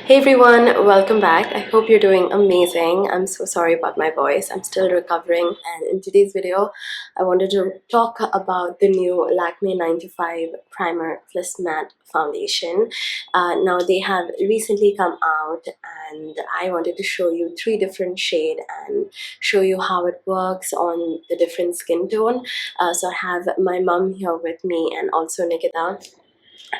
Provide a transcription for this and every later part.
Hey everyone, welcome back. I hope you're doing amazing. I'm so sorry about my voice. I'm still recovering, and in today's video I wanted to talk about the new Lakme 95 Primer Plus Matte Foundation. Now they have recently come out and I wanted to show you three different shades and show you how it works on the different skin tone. So I have my mom here with me and also Nikita,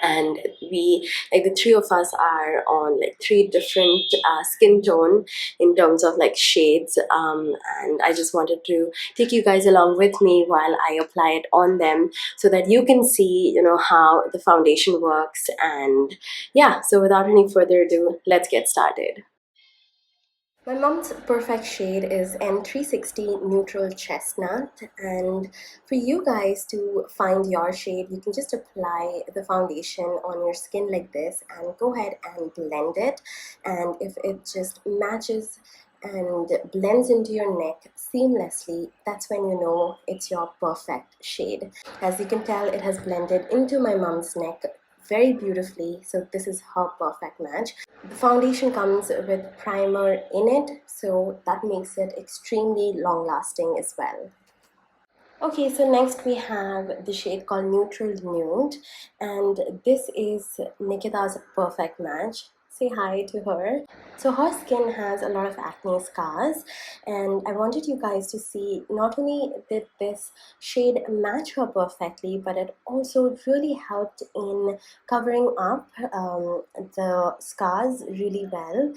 and we, like, the three of us are on like three different skin tone in terms of like shades, and I just wanted to take you guys along with me while I apply it on them so that you can see, you know, how the foundation works. And yeah, so without any further ado, let's get started. My mom's perfect shade is N360 Neutral Chestnut, and for you guys to find your shade, you can just apply the foundation on your skin like this and go ahead and blend it. And if it just matches and blends into your neck seamlessly, that's when you know it's your perfect shade. As you can tell, it has blended into my mom's neck very beautifully, so this is her perfect match. The foundation comes with primer in it, so that makes it extremely long lasting as well. Okay, so next we have the shade called Neutral Nude, and this is Nikita's perfect match. Say hi to her. So her skin has a lot of acne scars, and I wanted you guys to see not only did this shade match her perfectly, but it also really helped in covering up the scars really well.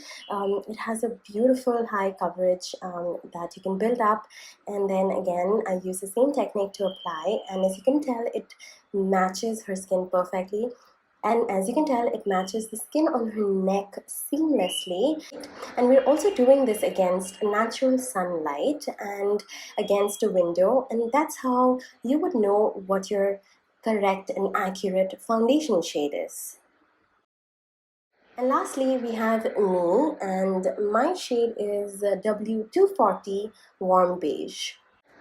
It has a beautiful high coverage that you can build up, and then again I use the same technique to apply, and as you can tell, it matches her skin perfectly. And as you can tell, it matches the skin on her neck seamlessly. And we're also doing this against natural sunlight and against a window, and that's how you would know what your correct and accurate foundation shade is. And lastly, we have me, and my shade is W240 Warm Beige.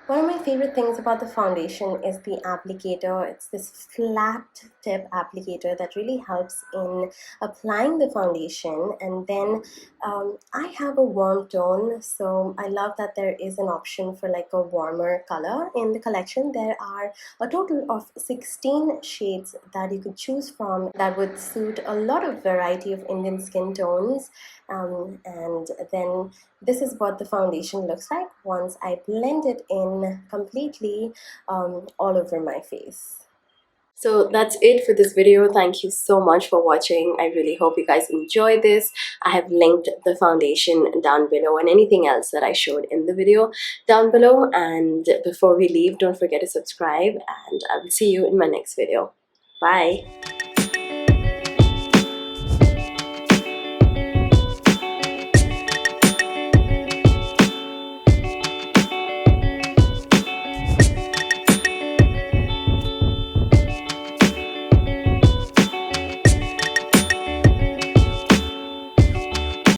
One of my favorite things about the foundation is the applicator. It's this flat tip applicator that really helps in applying the foundation. And then I have a warm tone, so I love that there is an option for like a warmer color in the collection. There are a total of 16 shades that you could choose from that would suit a lot of variety of Indian skin tones. And then this is what the foundation looks like once I blend it in completely all over my face. So that's it for this video. Thank you so much for watching. I really hope you guys enjoy this. I have linked the foundation down below and anything else that I showed in the video down below. And before we leave, don't forget to subscribe, and I will see you in my next video. Bye.